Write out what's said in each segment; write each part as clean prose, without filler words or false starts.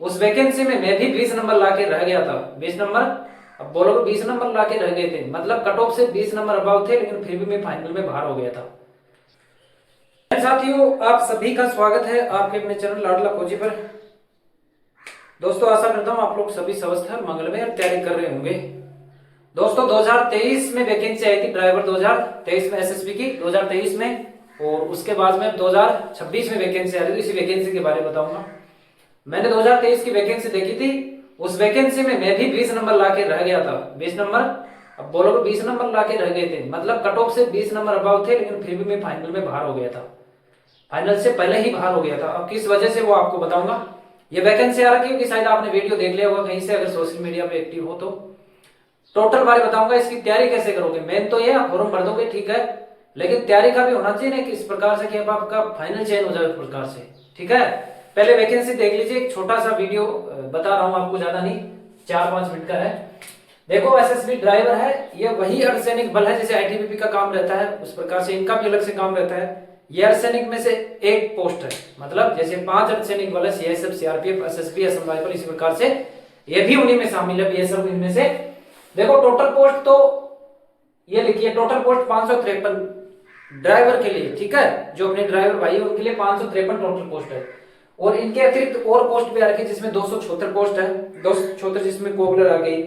उस वैकेंसी में मैं भी 20 नंबर लाके रह गया था। 20 नंबर, अब बोलोगे 20 नंबर लाके रह गए थे, मतलब कट ऑफ से 20 नंबर अबाव थे, लेकिन फिर भी मैं फाइनल में बाहर हो गया था। साथियों, आप सभी का स्वागत है आपके अपने चैनल लाडला फौजी पर। दोस्तों, आशा करता हूँ आप लोग सभी स्वस्थ हैं, मंगलमय और तैयारी कर रहे होंगे। दोस्तों, 2023 में वैकेंसी आई थी ड्राइवर, 2023 में एसएसबी की 2023 में, और उसके बाद में 2026 में वैकेंसी आ रही थी। इसी वैकेंसी के बारे में बताऊंगा। मैंने 2023 की वैकेंसी देखी थी, उस वैकेंसी में मैं भी 20 नंबर लाके रह गया था। 20 नंबर, अब बोलोगे 20 नंबर लाके रह गए थे, मतलब कट ऑफ से 20 नंबर अबाव थे, लेकिन फिर भी मैं फाइनल में बाहर हो गया था। फाइनल से पहले ही बाहर हो गया था। अब किस वजह से वो आपको बताऊंगा। ये वैकेंसी आ रखी है कि शायद आपने वीडियो देख लिया होगा कहीं से, अगर सोशल मीडिया पे एक्टिव हो तो। टोटल बारे बताऊंगा, इसकी तैयारी कैसे करोगे। मेन तो ये आप फॉर्म भर दोगे, ठीक है, लेकिन तैयारी का भी होना चाहिए ना, कि इस प्रकार से कि अब आपका फाइनल चयन हो जाए उस प्रकार से, ठीक है। पहले वैकेंसी देख लीजिए, एक छोटा सा वीडियो बता रहा हूं आपको, ज्यादा नहीं, 4-5 मिनट का है। देखो, एसएसबी ड्राइवर है, ये वही अर्धसैनिक बल है जैसे आईटीबीपी का काम रहता है, उस प्रकार से इनका भी अलग से काम रहता है। ये अर्धसैनिक में से एक पोस्ट है, मतलब जैसे 5 अर्धसैनिक बल है, CISF, CRPF, SSB, Assam rifle, इसी प्रकार से ये भी उन्हीं में शामिल है, ये सब इनमें से। देखो, टोटल पोस्ट तो ये लिखिए, टोटल पोस्ट 553 ड्राइवर के लिए, ठीक है, जो अपने ड्राइवर भाई है उनके लिए 553 टोटल पोस्ट है। और इनके अतिरिक्त और पोस्ट भी आ रखी है, जिसमें 276 पोस्ट है, 276, जिसमें कोबलर आ गई,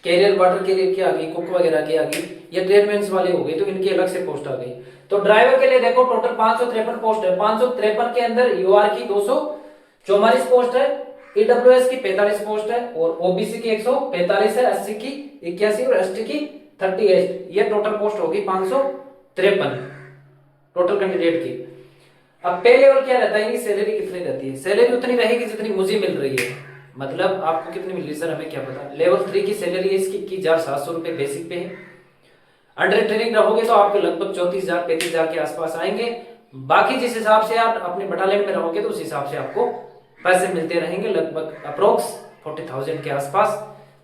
कैरियर वाटर कैरियर की आ गई, कुक वगैरह की आ गई, ये ट्रेडमेंस वाले हो गए, तो इनकी अलग से पोस्ट आ गई। तो ड्राइवर के लिए देखो टोटल 553 पोस्ट है। 553 के अंदर यूआर की 244 पोस्ट है, ईडब्ल्यूएस की 45 पोस्ट है, और ओबीसी की 145 है, एससी की 81 और एसटी की 38। ये टोटल पोस्ट होगी 553 टोटल कैंडिडेट की। अब पे लेवल क्या रहता है, इनकी सैलरी कितनी रहती है। सैलरी उतनी रहेगी जितनी मुझे मिल रही है, मतलब आपको कितनी मिल रही है सर, हमें क्या पता। लेवल 3 की सैलरी है इसकी 21,700 रुपए बेसिक पे है। अंडर ट्रेनिंग रहोगे तो आपके लगभग 34,000-35,000 के आसपास आएंगे। बाकी जिस हिसाब से आप अपने बटालियन में रहोगे तो उस हिसाब से आपको पैसे मिलते रहेंगे, लगभग अप्रोक्स 40,000 के आसपास।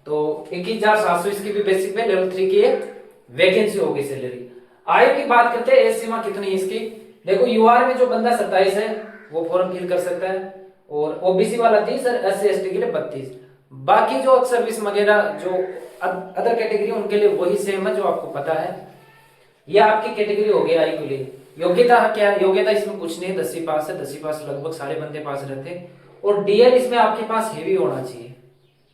तो 21,700 इसकी भी बेसिक पे लेवल 3 की वैकेंसी होगी सैलरी। आयु की बात करते हैं, एज सीमा कितनी है इसकी। देखो, यूआर में जो बंदा 27 है वो फॉर्म फिल कर सकता है, और ओबीसी वाला 30 और एससी एसटी के लिए 32। बाकी जो सर्विस वगैरह जो अदर कैटेगरी उनके लिए वही सेम है जो आपको पता है। यह आपकी कैटेगरी हो गई आयु के लिए। योग्यता क्या है, योग्यता इसमें कुछ नहीं है, 10वीं पास है। 10वीं पास लगभग सारे बंदे पास रहते हैं। और डीएल इसमें आपके पास हेवी होना चाहिए,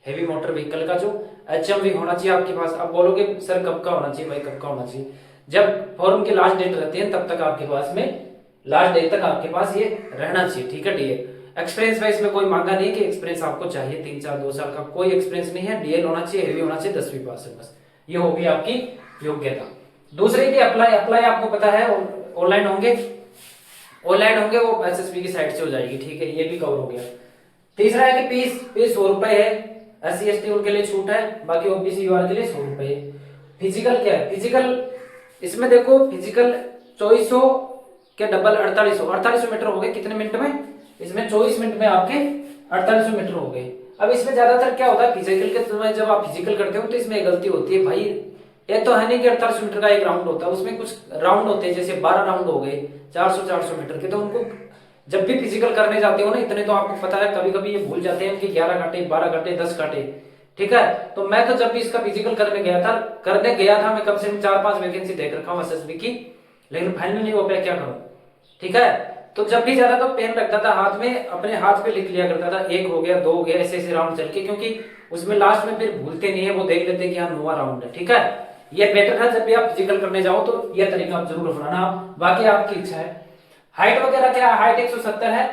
हेवी मोटर व्हीकल का जो एचएमवी होना चाहिए आपके पास। अब बोलोगे सर कब का होना चाहिए भाई, कब का होना चाहिए। जब फॉर्म की लास्ट डेट रहती है तब तक आपके पास में, लास्ट डेट तक आपके पास ये रहना चाहिए, ठीक है। डीएल एक्सपीरियंस वाइज में कोई मांगा नहीं कि एक्सपीरियंस आपको चाहिए 3-4-2 साल का, कोई एक्सपीरियंस नहीं है। डीएल होना चाहिए, हेवी होना चाहिए, 10वीं पास है, बस ये होगी आपकी योग्यता। दूसरे की अप्लाई आपको पता है ऑनलाइन होंगे, वो एसएसबी की साइट से हो जाएगी, ठीक है, ये भी कवर हो गया। तीसरा है कि फीस 100 रुपए है, एससी एसटी उनके लिए छूट है, बाकी ओबीसी यूआर के लिए 100 रुपए है। फिजिकल क्या है, फिजिकल इसमें देखो, फिजिकल 2400 के डबल 4800 मीटर हो गए कितने मिनट में, इसमें 24 मिनट में आपके 4800 मीटर हो गए। अब इसमें ज्यादातर क्या होता है, फिजिकल के समय जब आप फिजिकल करते हो तो इसमें एक गलती होती है भाई, ये तो है नहीं कि 4800 मीटर का एक राउंड होता है, उसमें कुछ राउंड होते हैं, जैसे 12 राउंड हो गए 400 मीटर के। तो उनको जब भी फिजिकल करने जाते हो ना, इतने तो आपको पता है, कभी कभी ये भूल जाते हैं कि 11 काटे, 12 काटे, 10 काटे, ठीक है। तो मैं तो जब भी इसका फिजिकल करने गया था, मैं कम से कम 4-5 वैकेंसी देख रखा हूँ एसएसबी की, लेकिन फाइनल नहीं हो पाया, क्या करूं, ठीक है। तो जब भी जाता तो पेन रखता था हाथ में, अपने हाथ पे लिख लिया करता था, 1 हो गया, 2 हो गया, ऐसे राउंड चल के, क्योंकि उसमें लास्ट में फिर भूलते नहीं है, वो देख लेते हैं कि हाँ 9वां राउंड है, ठीक है। ये बेटर है, जब भी आप फिजिकल करने जाओ तो यह तरीका आप जरूर अपनाना। बाकी आपकी इच्छा है। हाइट वगैरह क्या है, हाइट 170 है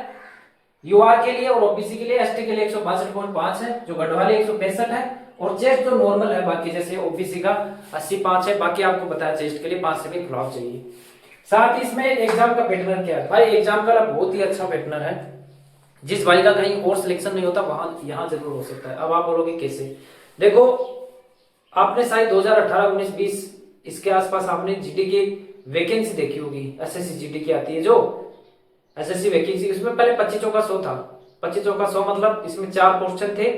यूआर के लिए, और ओबीसी के लिए, एसटी के लिए 162.5 है, जो गढ़वाली 165 है, और चेस्ट जो नॉर्मल है, बाकी जैसे ओबीसी का 85 है, बाकी आपको बताया चेस्ट के लिए 5 से भी खुलाव चाहिए। साथ ही इसमें एग्जाम का पैटर्न क्या है भाई, एग्जाम का बहुत ही अच्छा पैटर्न है। जिस भाई का कहीं और सिलेक्शन नहीं होता वहां यहां जरूर हो सकता है। अब आप बोलोगे कैसे, देखो आपने शायद 2018, 19, 20 इसके आसपास आपने जीडी की वैकेंसी देखी होगी, एसएससी जीडी की आती है जो एसएससी वैकेंसी, उसमें पहले 25 चौका 100 था। 25 चौका 100 मतलब इसमें 4 क्वेश्चन थे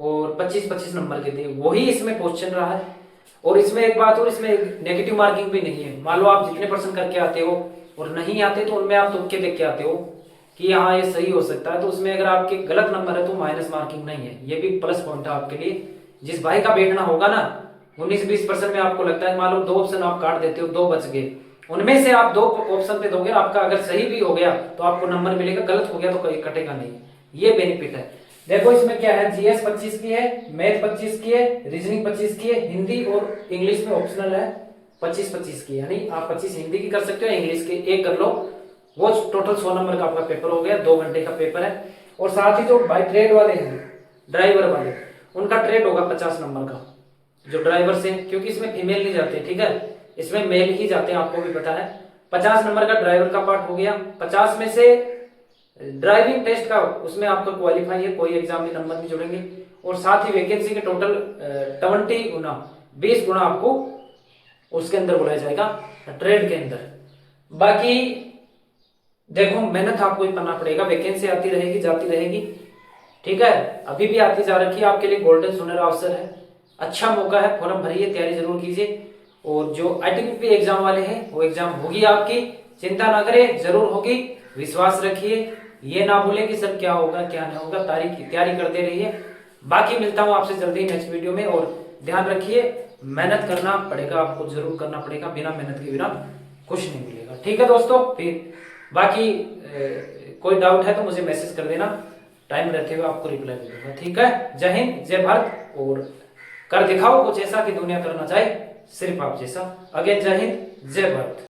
और 25-25 नंबर के थे, वही इसमें क्वेश्चन रहा है। और इसमें एक बात और, इसमें नेगेटिव मार्किंग भी नहीं है। मान लो आप जितने परसेंट करके आते हो और नहीं आते तो उनमें आप तुक्के देख के आते हो, कि हाँ ये सही हो सकता है, तो उसमें अगर आपके गलत नंबर है तो माइनस मार्किंग नहीं है, ये भी प्लस पॉइंट है आपके लिए। जिस भाई का बैठना होगा ना 19-20% में आपको लगता है, मान लो 2 ऑप्शन आप काट देते हो, 2 बच गए, उनमें से आप 2 ऑप्शन पे दोगे, आपका अगर सही भी हो गया तो आपको नंबर मिलेगा, गलत हो गया तो कहीं कटेगा नहीं, ये बेनिफिट है। देखो इसमें क्या है, जीएस 25 की है, मैथ 25 की है, रीजनिंग 25 की है, हिंदी और इंग्लिश में ऑप्शनल है 25-25 की, यानी आप 25 हिंदी की कर सकते हो, इंग्लिश के एक कर लो, वो टोटल 100 नंबर का आपका पेपर हो गया, 2 घंटे का पेपर है। और साथ ही जो बाई ट्रेड वाले हैं, ड्राइवर वाले, उनका ट्रेड होगा 50 नंबर का, जो ड्राइवर से, क्योंकि इसमें फीमेल नहीं जाते, ठीक है, इसमें मेल ही जाते हैं, आपको भी पता है। 50 नंबर का ड्राइवर का पार्ट हो गया। 50 में से ड्राइविंग टेस्ट का, उसमें आपका क्वालिफाई है, कोई एग्जाम में नंबर नहीं जुड़ेंगे। और साथ ही वैकेंसी के टोटल 20 गुना 20 गुना आपको उसके अंदर बुलाया जाएगा, ट्रेड के अंदर। बाकी देखो मेहनत आपको ही करना पड़ेगा, वैकेंसी आती रहेगी जाती रहेगी, ठीक है, अभी भी आती जा रखी है, आपके लिए गोल्डन सुनहरा अवसर है, अच्छा मौका है, फॉर्म भरिए, तैयारी जरूर कीजिए। और जो आईटीबीपी एग्जाम वाले हैं वो एग्जाम होगी आपकी, चिंता ना करें, जरूर होगी, विश्वास रखिए, ये ना भूलें कि सर क्या होगा क्या नहीं होगा, तारीख की तैयारी करते रहिए। बाकी मिलता हूं आपसे जल्दी नेक्स्ट वीडियो में, और ध्यान रखिए मेहनत करना पड़ेगा, आपको जरूर करना पड़ेगा, बिना मेहनत के बिना कुछ नहीं मिलेगा, ठीक है दोस्तों। फिर बाकी कोई डाउट है तो मुझे मैसेज कर देना, टाइम रहते हुए आपको रिप्लाई दे दूंगा, ठीक है। जय हिंद जय भारत, और कर दिखाओ कुछ ऐसा कि दुनिया करना चाहे सिर्फ आप जैसा। अगेन जय हिंद जय भारत।